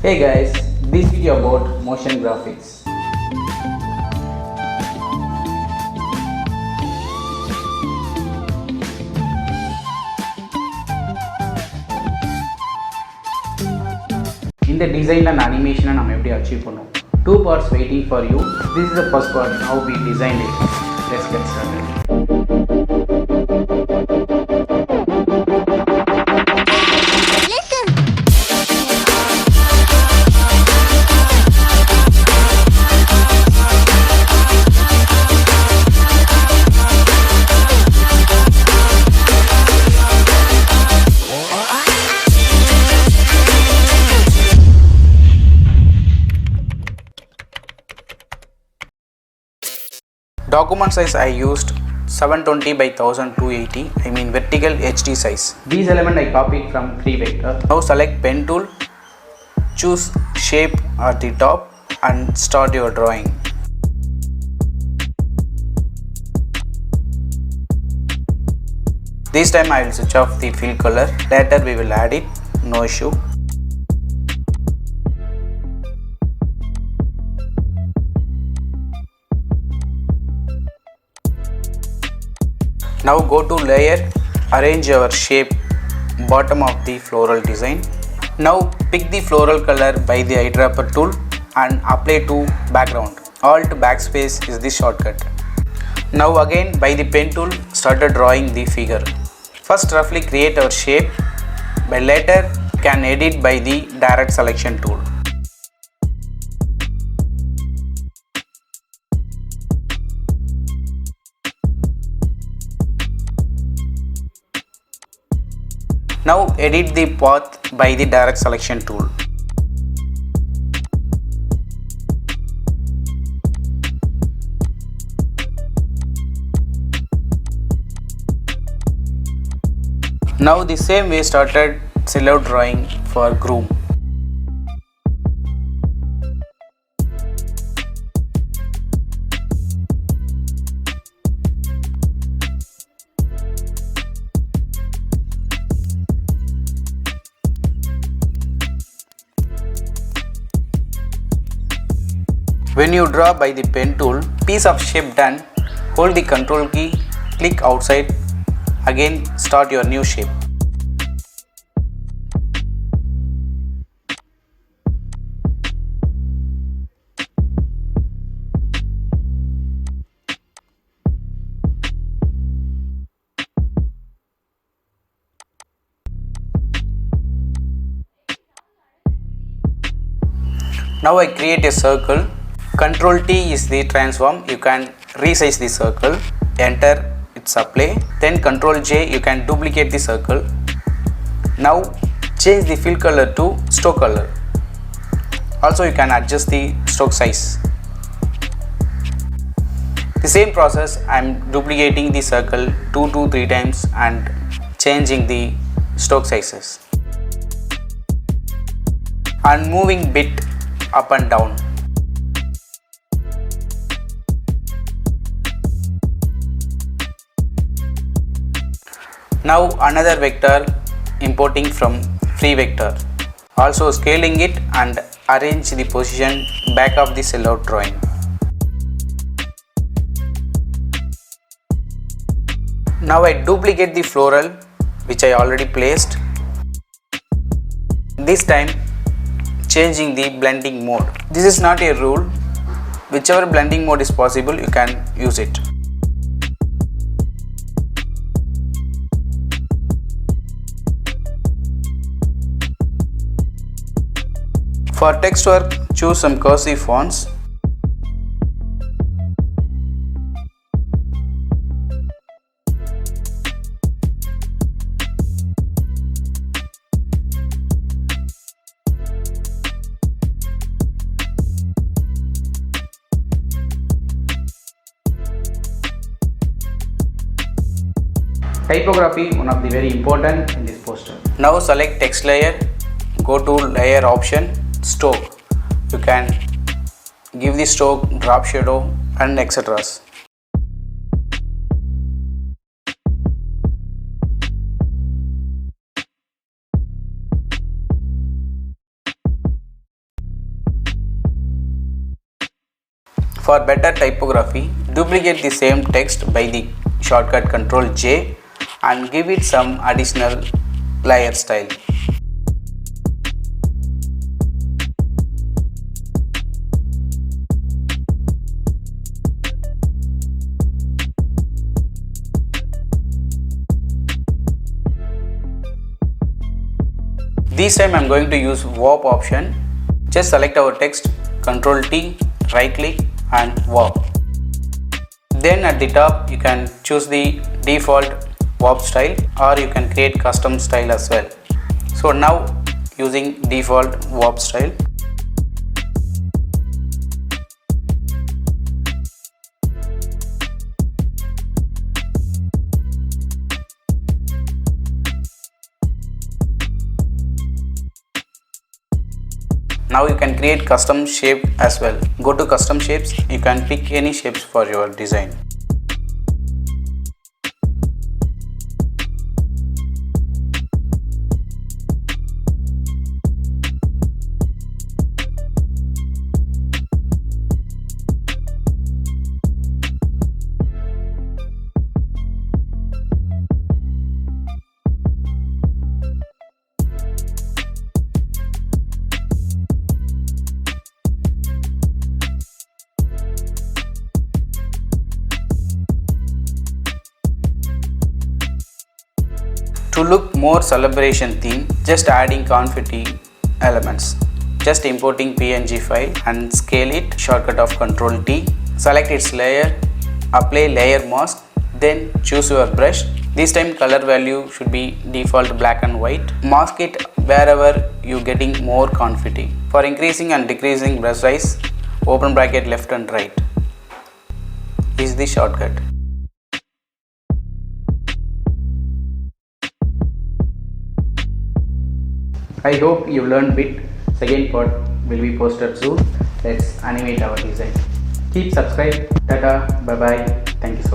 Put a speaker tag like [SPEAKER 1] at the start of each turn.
[SPEAKER 1] Hey guys, this video about motion graphics. In the design and animation நம்ம எப்படி achieve பண்ணுவோம்? Two parts waiting for you. This is the first part, how we designed it. Let's get started. Document size I used 720 by 1280, I mean vertical HD size. These elements I copied from free vector. Now select pen tool, choose shape at the top and start your drawing. This time I will switch off the fill color, later we will add it, no issue. Now go to layer, arrange your shape bottom of the floral design. Now pick the floral color by the eyedropper tool and apply to background. Alt backspace is the shortcut. Now again by the pen tool started drawing the figure. First roughly create our shape, but later can edit by the direct selection tool. Now edit the path by the direct selection tool. Now the same way started silhouette drawing for groom. When you draw by the pen tool, piece of shape done, hold the control key, click outside, again start your new shape. Now I create a circle. Control T is the transform, you can resize the circle, enter its apply, then Control J you can duplicate the circle. Now change the fill color to stroke color. Also you can adjust the stroke size. The same process I am duplicating the circle 2 to 3 times and changing the stroke sizes and moving bit up and down. Now another vector importing from free vector, also scaling it and arrange the position back of the silhouette drawing. Now I duplicate the floral which I already placed, this time changing the blending mode. This is not a rule, whichever blending mode is possible you can use it. For text work, choose some cursive fonts. Typography, one of the very important in this poster. Now select text layer, go to layer option, stroke. You can give the stroke, drop shadow and etc. For better typography, duplicate the same text by the shortcut Ctrl J and give it some additional layer style. This time I am going to use warp option. Just select our text, Ctrl T, right click and warp. Then at the top you can choose the default warp style or you can create custom style as well. So now using default warp style. Now you can create custom shape as well. Go to custom shapes, you can pick any shapes for your design. To look more celebration theme, just adding confetti elements. Just importing PNG file and scale it, shortcut of Ctrl T. Select its layer, apply layer mask, then choose your brush. This time color value should be default black and white. Mask it wherever you getting more confetti. For increasing and decreasing brush size, open bracket left and right is the shortcut. I hope you learned bit. Second part will be posted soon. Let's animate our design. Keep subscribe. Tata. Bye bye. Thank you so much.